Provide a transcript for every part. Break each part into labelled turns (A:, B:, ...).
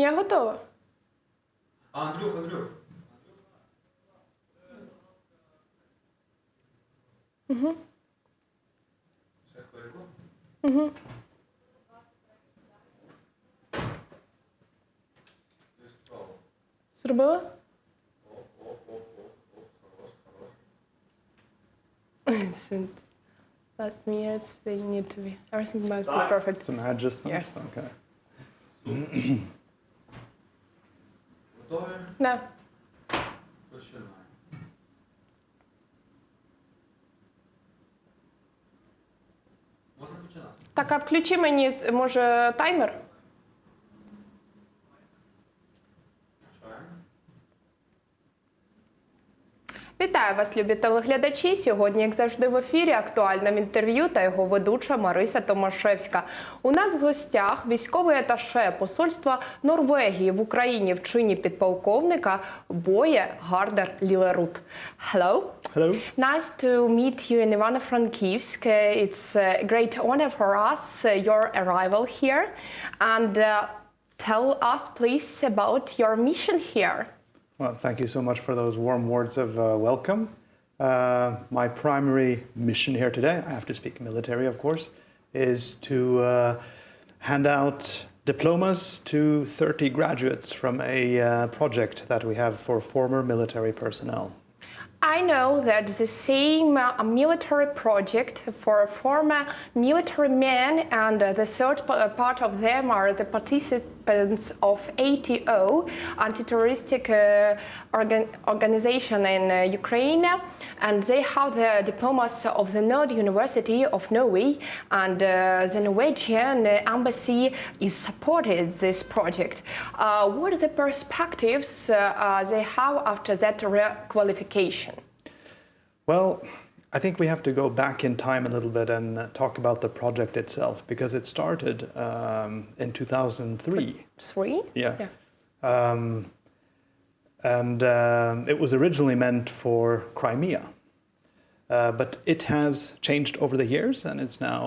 A: Я готова.
B: Андрюх.
A: Угу.
B: Ще хвильку.
A: Угу. Зробила?
B: Хорош.
A: Last minutes, they need to be. Everything must be perfect.
C: Some adjustments?
A: Yes.
C: Okay.
B: Готові?
A: Да.
B: Починаємо. Можна починати?
A: Так, а включи мені, може, таймер? Вітаю вас, любі телеглядачі! Сьогодні, як завжди, в ефірі актуальне інтерв'ю та його ведуча Марися Томашевська. У нас в гостях військовий аташе посольства Норвегії в Україні в чині підполковника Бойє Гардер Ліллеруд. Hello.
C: Hello.
A: Nice to meet you in Ivano-Frankivsk. It's a great honor for us, your arrival here. And tell us, please, about your mission here.
C: Well, thank you so much for those warm words of welcome. My primary mission here today, I have to speak military, of course, is to hand out diplomas to 30 graduates from a project that we have for former military personnel.
A: I know that the same military project for former military men, and the third part of them are the participants of ATO, anti-terroristic organization in Ukraine, and they have the diplomas of the Nord University of Norway, and the Norwegian embassy is supported this project. What are the perspectives they have after that requalification?
C: Well, I think we have to go back in time a little bit and talk about the project itself, because it started in 2003.
A: Three?
C: Yeah. It was originally meant for Crimea, but it has changed over the years, and it's now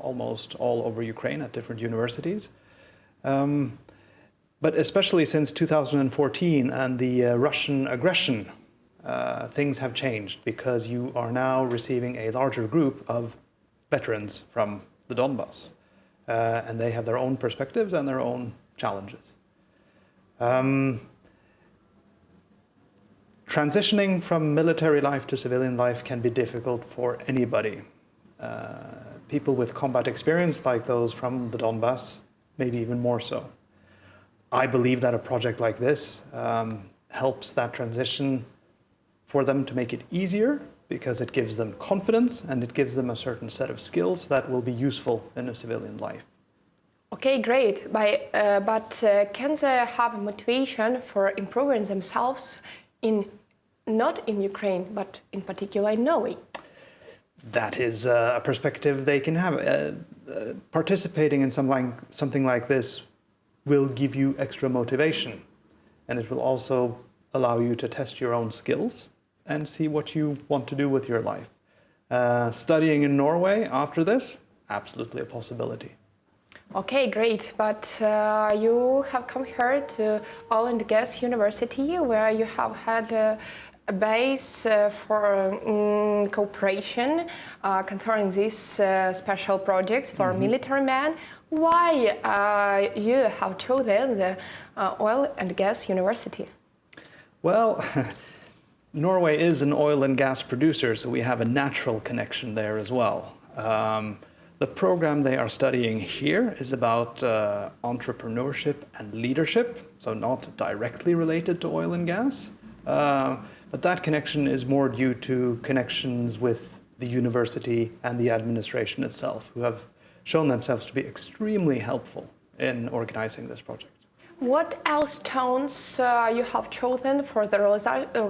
C: almost all over Ukraine at different universities. But especially since 2014 and the Russian aggression, things have changed, because you are now receiving a larger group of veterans from the Donbass, and they have their own perspectives and their own challenges. Transitioning from military life to civilian life can be difficult for anybody. People with combat experience, like those from the Donbass, maybe even more so. I believe that a project like this helps that transition for them to make it easier, because it gives them confidence and it gives them a certain set of skills that will be useful in a civilian life.
A: Okay, great. But can they have motivation for improving themselves not in Ukraine, but in particular in Norway?
C: That is a perspective they can have. Participating in something like this will give you extra motivation, and it will also allow you to test your own skills and see what you want to do with your life. Studying in Norway after this, absolutely a possibility.
A: Okay, great. But you have come here to Oil and Gas University, where you have had a base for cooperation concerning this special project for military men. Why you have chosen the Oil and Gas University?
C: Well, Norway is an oil and gas producer, so we have a natural connection there as well. The program they are studying here is about entrepreneurship and leadership, so not directly related to oil and gas. But that connection is more due to connections with the university and the administration itself, who have shown themselves to be extremely helpful in organizing this project.
A: What else tones you have chosen for the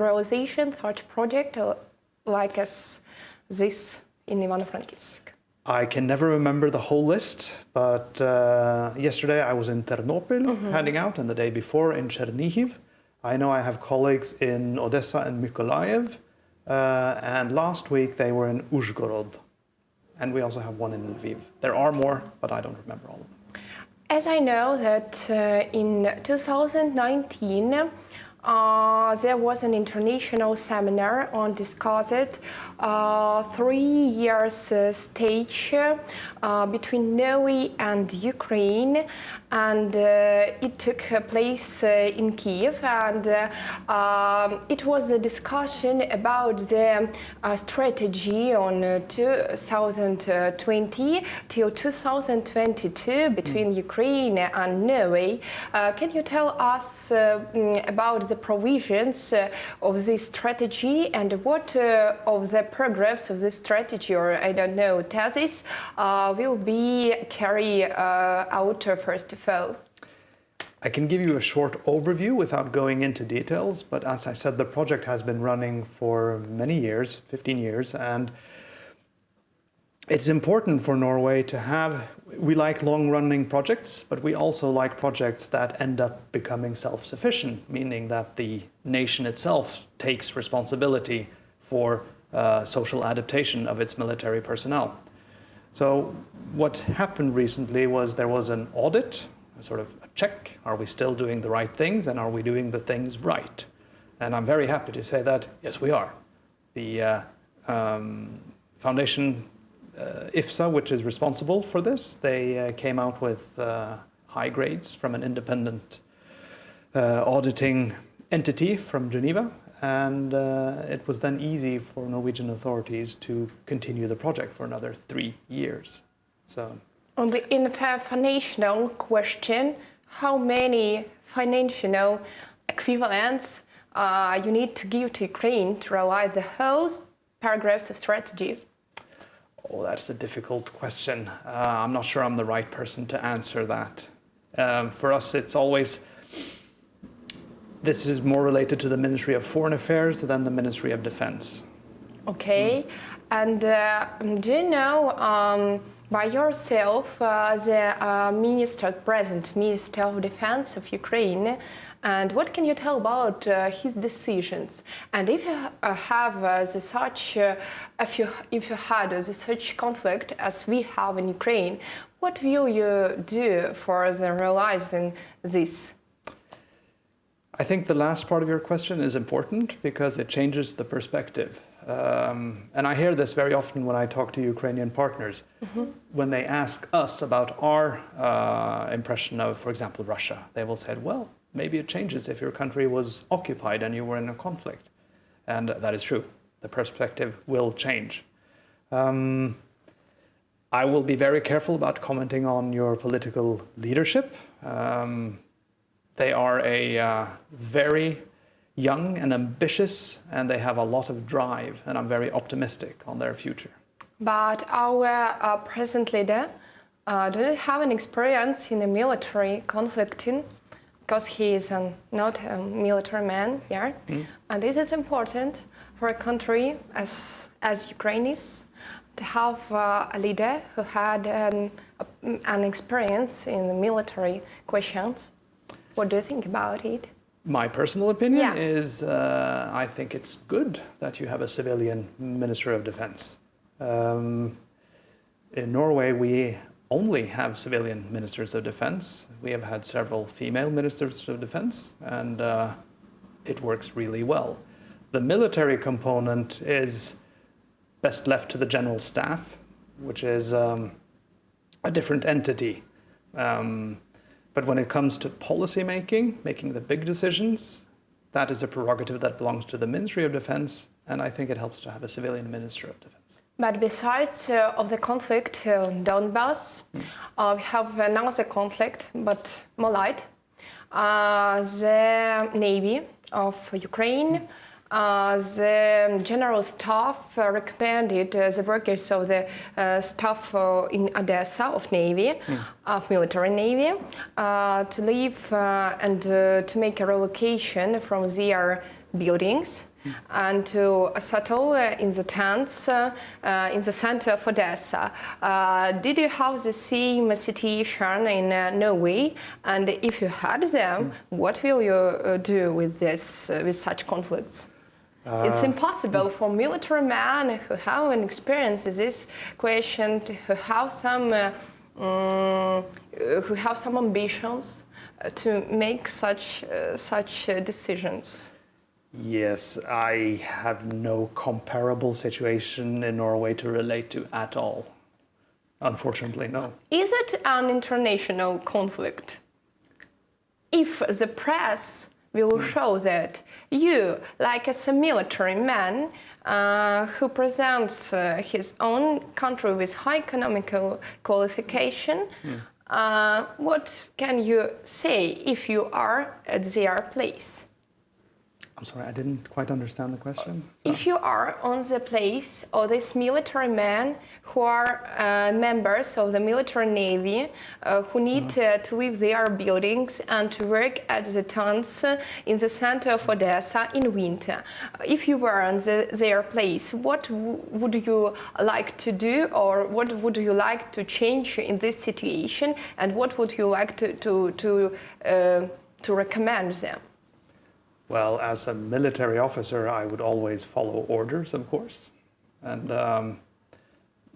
A: realization of such project like as this in Ivano-Frankivsk?
C: I can never remember the whole list, but yesterday I was in Ternopil handing out, and the day before in Chernihiv. I know I have colleagues in Odessa and Mykolaiv, and last week they were in Uzhgorod, and we also have one in Lviv. There are more, but I don't remember all of them.
A: As I know that in 2019 there was an international seminar on discussed 3 years stage between Norway and Ukraine, and it took place in Kiev, and it was a discussion about the strategy on 2020 till 2022 between Ukraine and Norway. Can you tell us about the provisions of this strategy and what of the progress of this strategy, or I don't know, thesis, will be carried out first of all?
C: I can give you a short overview without going into details, but as I said, the project has been running for many years, 15 years, and it's important for Norway to have, we like long-running projects, but we also like projects that end up becoming self-sufficient, meaning that the nation itself takes responsibility for social adaptation of its military personnel. So what happened recently was there was an audit, a sort of a check. Are we still doing the right things, and are we doing the things right? And I'm very happy to say that, yes, we are. The foundation IFSA, which is responsible for this, they came out with high grades from an independent auditing entity from Geneva, and it was then easy for Norwegian authorities to continue the project for another 3 years. So,
A: on the financial question, how many financial equivalents you need to give to Ukraine to realize the whole paragraphs of strategy?
C: Oh, that's a difficult question. I'm not sure I'm the right person to answer that. For us, it's always, this is more related to the Ministry of Foreign Affairs than the Ministry of Defense.
A: Okay, and do you know by yourself the present Minister of Defense of Ukraine, and what can you tell about his decisions? And if you have if you had such conflict as we have in Ukraine, what will you do for the realizing this?
C: I think the last part of your question is important because it changes the perspective. And I hear this very often when I talk to Ukrainian partners. Mm-hmm. When they ask us about our impression of, for example, Russia, they will say, well, maybe it changes if your country was occupied and you were in a conflict. And that is true. The perspective will change. I will be very careful about commenting on your political leadership. They are a very young and ambitious, and they have a lot of drive, and I'm very optimistic on their future.
A: But our present leader doesn't have an experience in a military conflicting, because he is not a military man here. Mm. And is it important for a country as Ukraine is to have a leader who had an experience in the military questions? What do you think about it?
C: My personal opinion is I think it's good that you have a civilian Minister of Defense. In Norway, we only have civilian Ministers of Defense. We have had several female Ministers of Defense, and it works really well. The military component is best left to the General Staff, which is a different entity. But when it comes to policy making the big decisions, that is a prerogative that belongs to the Ministry of Defense, and I think it helps to have a civilian Minister of Defense.
A: But besides of the conflict in Donbass, we have another conflict, but more light. The Navy of Ukraine, the General Staff recommended the workers of the staff in Odessa of Navy, of military Navy, to leave and to make a relocation from their buildings and to settle in the tents in the center of Odessa. Did you have the same situation in Norway? And if you had them, what will you do with this, with such conflicts? It's impossible for military men who have an experience in this question to have some who have some ambitions to make such decisions?
C: Yes, I have no comparable situation in Norway to relate to at all. Unfortunately, no.
A: Is it an international conflict? If the press will show that you, like as a military man who presents his own country with high economical qualification, what can you say if you are at their place?
C: I'm sorry, I didn't quite understand the question.
A: If you are on the place of this military men who are members of the military navy, who need to leave their buildings and to work at the towns in the center of Odessa in winter, if you were on their place, what would you like to do, or what would you like to change in this situation, and what would you like to recommend them?
C: Well, as a military officer, I would always follow orders, of course. And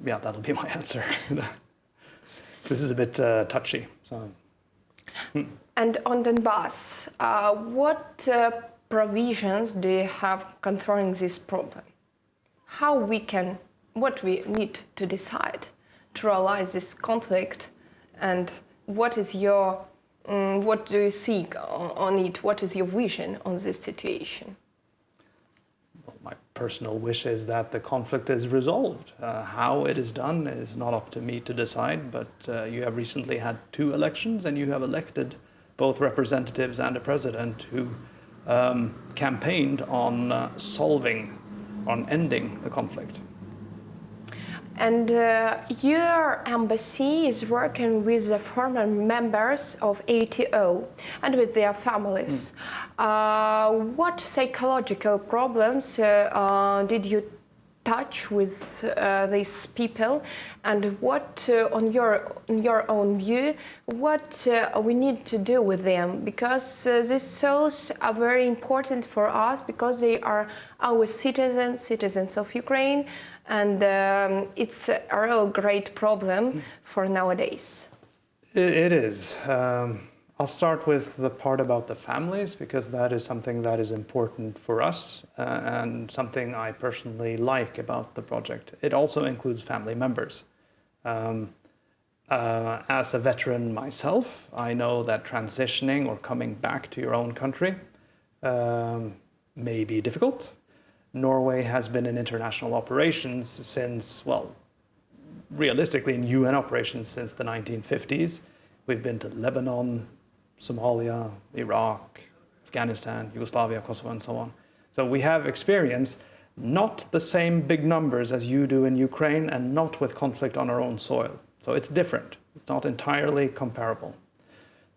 C: yeah, that'll be my answer. This is a bit touchy. So.
A: And on Donbass, what provisions do you have concerning this problem? What we need to decide to realize this conflict, and what is your what do you see on it? What is your vision on this situation?
C: Well, my personal wish is that the conflict is resolved. How it is done is not up to me to decide, but you have recently had 2 elections, and you have elected both representatives and a president who campaigned on ending the conflict.
A: And your embassy is working with the former members of ATO and with their families. What psychological problems did you touch with these people, and what, in your own view, what we need to do with them? Because these souls are very important for us, because they are our citizens of Ukraine, and it's a real great problem for nowadays.
C: It is. I'll start with the part about the families, because that is something that is important for us and something I personally like about the project. It also includes family members. As a veteran myself, I know that transitioning or coming back to your own country may be difficult. Norway has been in international operations since, well, realistically in UN operations since the 1950s. We've been to Lebanon, Somalia, Iraq, Afghanistan, Yugoslavia, Kosovo, and so on. So we have experience, not the same big numbers as you do in Ukraine, and not with conflict on our own soil. So it's different. It's not entirely comparable.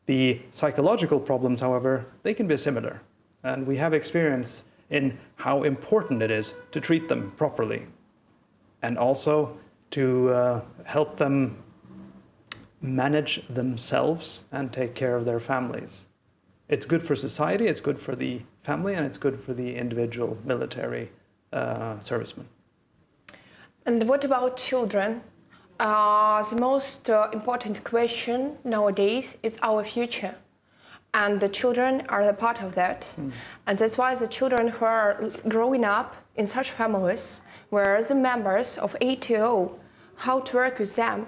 C: The psychological problems, however, they can be similar. And we have experience in how important it is to treat them properly, and also to help them manage themselves and take care of their families. It's good for society, it's good for the family, and it's good for the individual military serviceman.
A: And what about children? The most important question nowadays is our future. And the children are a part of that. And that's why the children who are growing up in such families, where the members of ATO, how to work with them,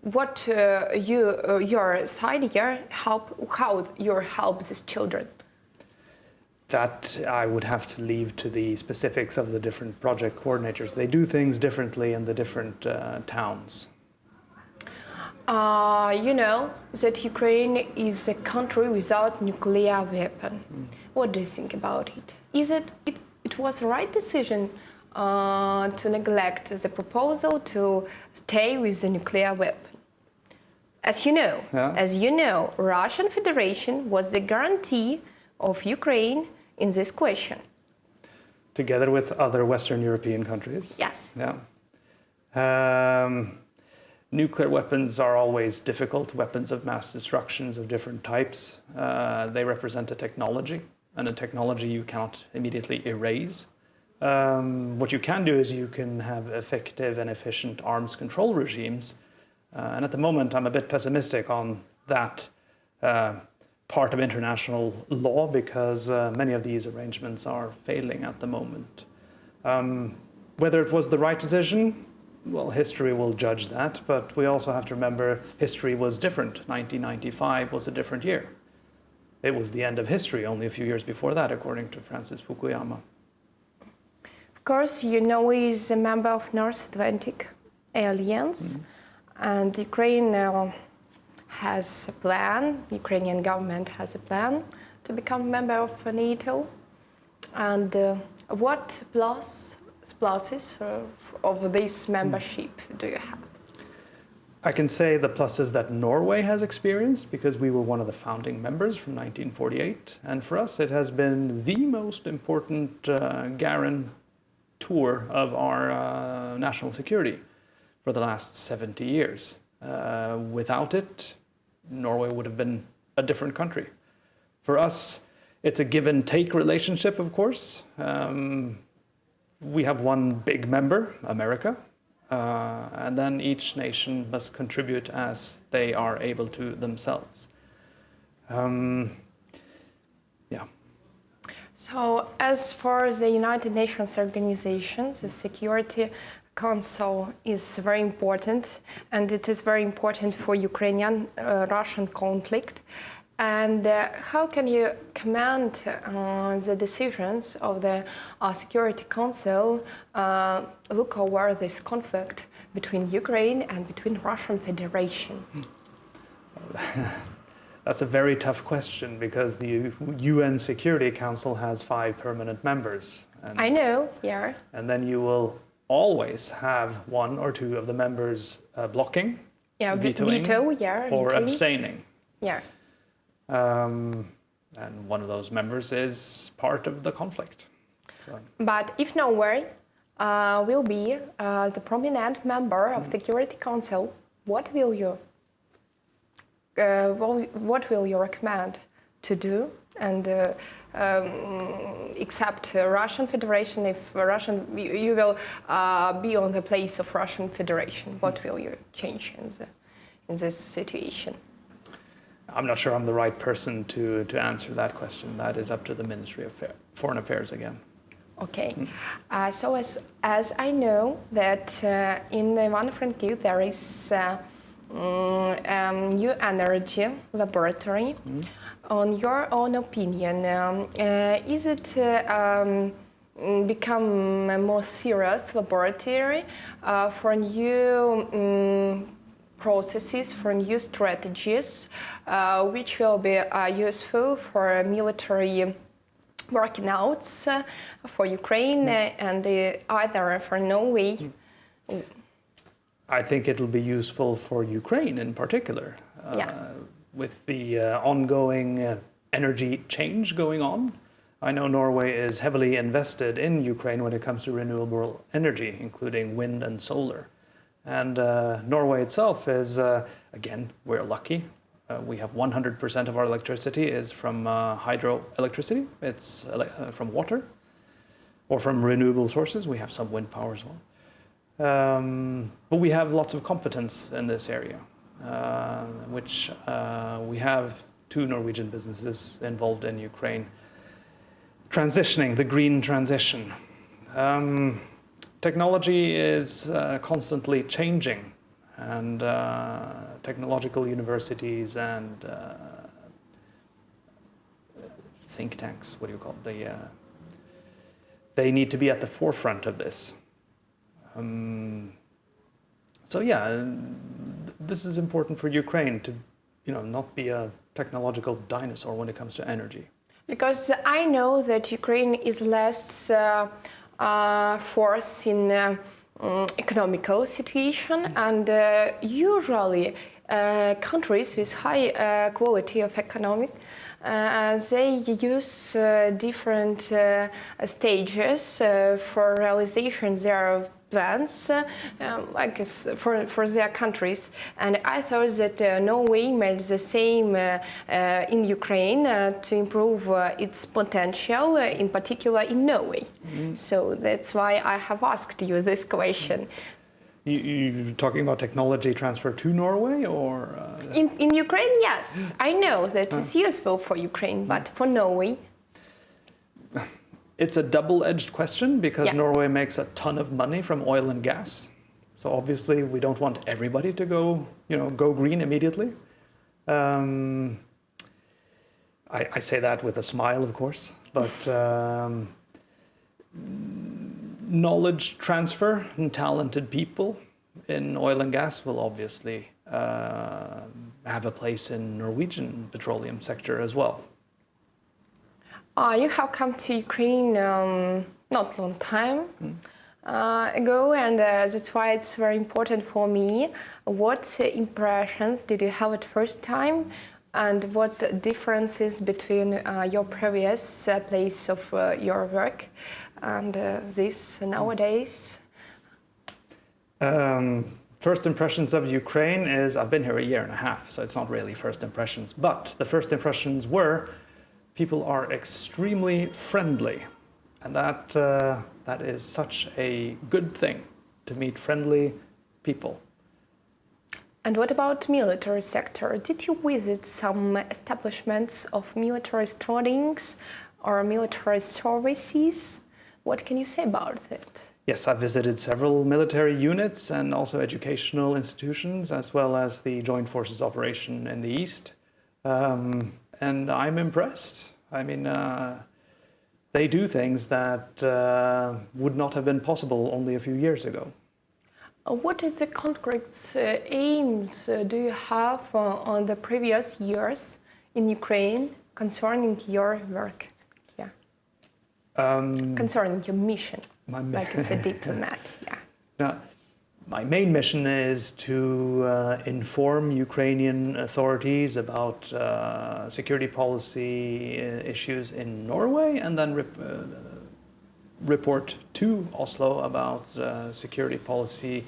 A: what your side here how you help these children?
C: That I would have to leave to the specifics of the different project coordinators. They do things differently in the different towns.
A: You know that Ukraine is a country without nuclear weapon. What do you think about it? It was the right decision to neglect the proposal to stay with the nuclear weapon? As you know, Russian Federation was the guarantee of Ukraine in this question.
C: Together with other Western European countries?
A: Yes.
C: Yeah. Nuclear weapons are always difficult, weapons of mass destructions of different types. They represent a technology, and a technology you cannot immediately erase. What you can do is you can have effective and efficient arms control regimes And at the moment, I'm a bit pessimistic on that part of international law because many of these arrangements are failing at the moment. Whether it was the right decision, well, history will judge that, but we also have to remember history was different. 1995 was a different year. It was the end of history only a few years before that, according to Francis Fukuyama.
A: Of course, you know is a member of North Atlantic Alliance, and Ukraine has a plan. Ukrainian government has a plan to become a member of NATO. And what pluses of this membership do you have?
C: I can say the pluses that Norway has experienced because we were one of the founding members from 1948. And for us, it has been the most important guarantor of our national security for the last 70 years. Without it, Norway would have been a different country. For us, it's a give and take relationship, of course. We have one big member, America, and then each nation must contribute as they are able to themselves. Yeah.
A: So, as for the United Nations organization, the Security Council is very important, and it is very important for Ukrainian-Russian conflict. And how can you comment on the decisions of the Security Council look over this conflict between Ukraine and between Russian Federation?
C: That's a very tough question because the UN Security Council has 5 permanent members. And,
A: I know, yeah.
C: And then you will always have 1 or 2 of the members blocking, vetoing, or
A: vetoing.
C: abstaining.
A: Yeah.
C: And one of those members is part of the conflict. So.
A: But if Norway will be the prominent member of the Security Council, what will you recommend to do and accept Russian Federation? If you will be on the place of Russian Federation, what will you change in this situation?
C: I'm not sure I'm the right person to answer that question. That is up to the Ministry of Foreign Affairs again.
A: Okay. So as I know that in Ivano-Frankivsk there is new energy laboratory. On your own opinion, is it become a more serious laboratory for new processes, for new strategies, which will be useful for military working outs for Ukraine and either for Norway?
C: I think it'll be useful for Ukraine in particular. With the ongoing energy change going on. I know Norway is heavily invested in Ukraine when it comes to renewable energy, including wind and solar. And Norway itself is, again, we're lucky. We have 100% of our electricity is from hydroelectricity. It's from water or from renewable sources. We have some wind power as well. But we have lots of competence in this area, which we have 2 Norwegian businesses involved in Ukraine transitioning, the green transition. Technology is constantly changing, and technological universities and think tanks, what do you call it? They need to be at the forefront of this. So yeah, this is important for Ukraine to, not be a technological dinosaur when it comes to energy.
A: Because I know that Ukraine is less force in economical situation, and usually countries with high quality of economic, they use different stages for realization their plans, for their countries. And I thought that Norway made the same in Ukraine to improve its potential, in particular in Norway. So that's why I have asked you this question.
C: You're talking about technology transfer to Norway, or?
A: In Ukraine, yes. I know that it's useful for Ukraine, but for Norway?
C: It's a double-edged question because
A: Yeah.
C: Norway makes a ton of money from oil and gas. So obviously we don't want everybody to go green immediately. I say that with a smile, of course, but knowledge transfer and talented people in oil and gas will obviously have a place in Norwegian petroleum sector as well.
A: You have come to Ukraine not long time ago, and that's why it's very important for me. What impressions did you have at first time, and what differences between your previous place of your work and this nowadays?
C: First impressions of Ukraine is I've been here a year and a half, so it's not really first impressions. But the first impressions were people are extremely friendly, and that is such a good thing, to meet friendly people.
A: And what about military sector? Did you visit some establishments of military studies or military services? What can you say about it?
C: Yes, I've visited several military units and also educational institutions, as well as the Joint Forces operation in the East. And I'm impressed. I mean, they do things that would not have been possible only a few years ago.
A: What is the concrete aims do you have on the previous years in Ukraine concerning your work here? Concerning your mission, like as a diplomat, yeah.
C: Now, my main mission is to inform Ukrainian authorities about security policy issues in Norway, and then report to Oslo about security policy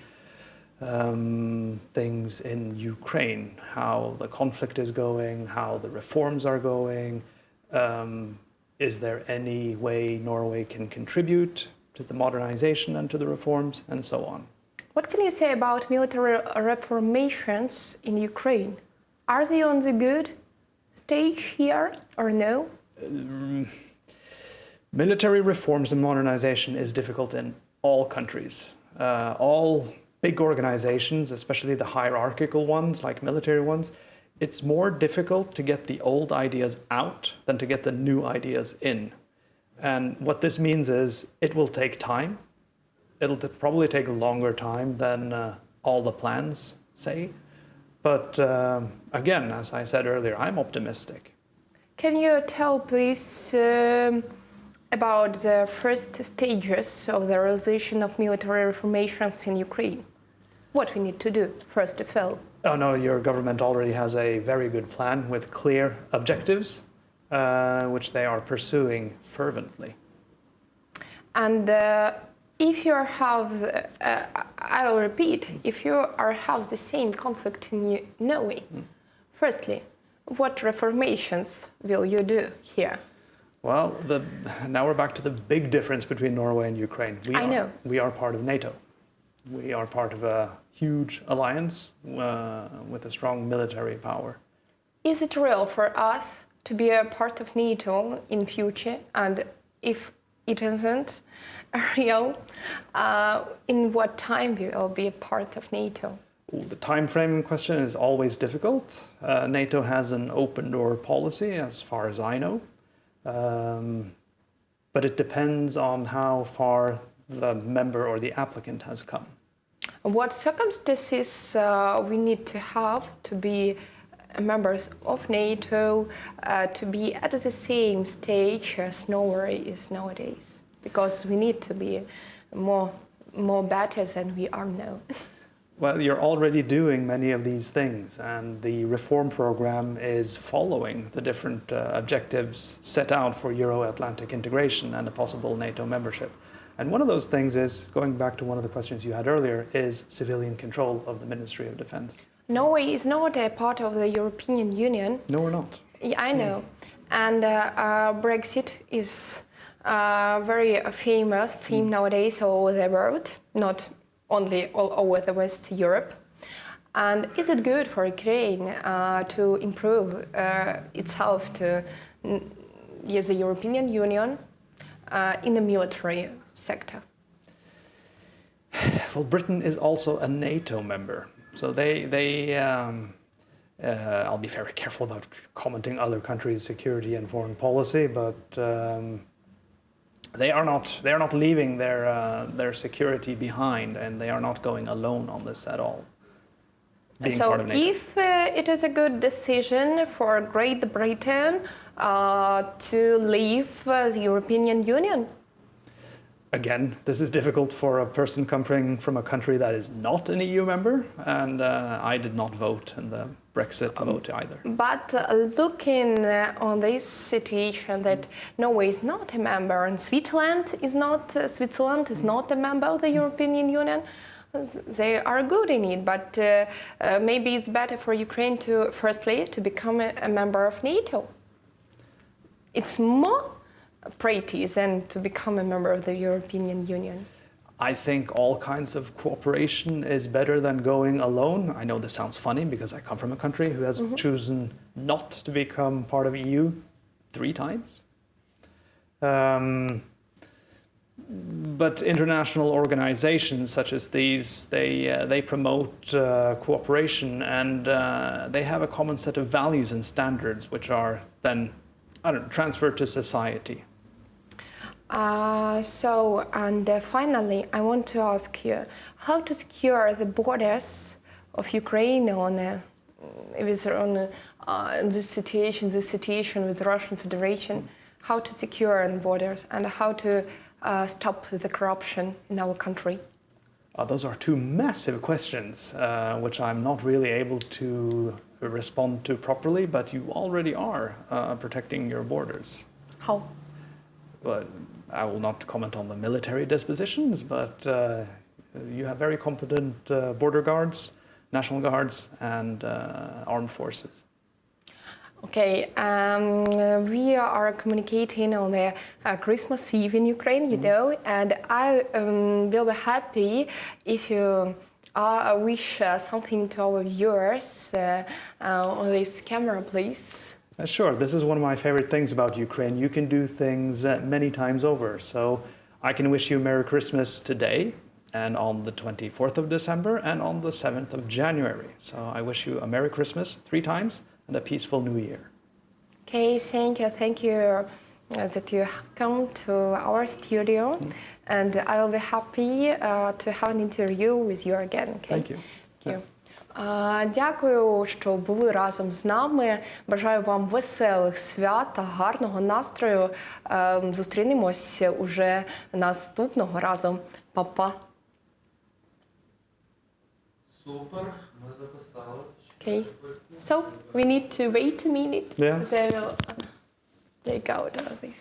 C: things in Ukraine, how the conflict is going, how the reforms are going. Is there any way Norway can contribute to the modernization and to the reforms, and so on.
A: What can you say about military reformations in Ukraine? Are they on the good stage here or no?
C: Military reforms and modernization is difficult in all countries. All big organizations, especially the hierarchical ones, like military ones, it's more difficult to get the old ideas out than to get the new ideas in. And what this means is it will take time. It'll probably take a longer time than all the plans say. But again, as I said earlier, I'm optimistic.
A: Can you tell, please, about the first stages of the realization of military reformations in Ukraine? What we need to do, first of all?
C: Oh no, your government already has a very good plan with clear objectives, which they are pursuing fervently.
A: And if you have, I will repeat, if you have the same conflict in Norway, firstly, what reformations will you do here?
C: Well, now we're back to the big difference between Norway and Ukraine. We are part of NATO. We are part of a huge alliance with a strong military power.
A: Is it real for us to be a part of NATO in future? And if it isn't real, in what time we will be a part of NATO?
C: The time frame question is always difficult. NATO has an open door policy, as far as I know. But it depends on how far the member or the applicant has come.
A: What circumstances we need to have to be members of NATO, to be at the same stage as Norway is nowadays? Because we need to be more better than we are now.
C: Well, you're already doing many of these things, and the reform program is following the different objectives set out for Euro-Atlantic integration and a possible NATO membership. And one of those things is, going back to one of the questions you had earlier, is civilian control of the Ministry of Defense.
A: Norway is not a part of the European Union.
C: No, we're not.
A: Yeah, I know. And Brexit is a very famous theme nowadays all over the world, not only all over the West Europe. And is it good for Ukraine to improve itself to use the European Union in the military sector?
C: Well, Britain is also a NATO member, so I'll be very careful about commenting other countries' security and foreign policy, but they are not leaving their security behind, and they are not going alone on this at all.
A: So if it is a good decision for Great Britain to leave the European Union?
C: Again, this is difficult for a person coming from a country that is not an EU member, and I did not vote in the Brexit vote either.
A: But looking on this situation that Norway is not a member and Switzerland is not a member of the European Union, they are good in it, but maybe it's better for Ukraine to, firstly, to become a member of NATO. It's more pretty than to become a member of the European Union.
C: I think all kinds of cooperation is better than going alone. I know this sounds funny because I come from a country who has chosen not to become part of EU 3 times. But international organizations such as these, they promote cooperation, and they have a common set of values and standards which are then transferred to society.
A: Finally, I want to ask you how to secure the borders of Ukraine this situation with the Russian Federation, how to secure the borders and how to stop the corruption in our country.
C: Those are 2 massive questions, which I'm not really able to respond to properly, but you already are protecting your borders.
A: How?
C: Well, I will not comment on the military dispositions, but you have very competent border guards, national guards, and armed forces.
A: Okay, we are communicating on the Christmas Eve in Ukraine, you know, and I will be happy if you wish something to our viewers on this camera, please.
C: Sure, this is one of my favorite things about Ukraine. You can do things many times over. So I can wish you Merry Christmas today, and on the 24th of December, and on the 7th of January. So I wish you a Merry Christmas 3 times and a peaceful New Year.
A: Okay, thank you that you have come to our studio, and I will be happy to have an interview with you again. Okay?
C: Thank you.
A: Thank you. Дякую, що були разом з нами. Бажаю вам веселих свят та гарного настрою. Зустрінемося уже наступного разу. Па-па.
B: Супер, ми записали.
A: Okay. So we need to wait a minute.
C: Yeah.
A: They will take out this.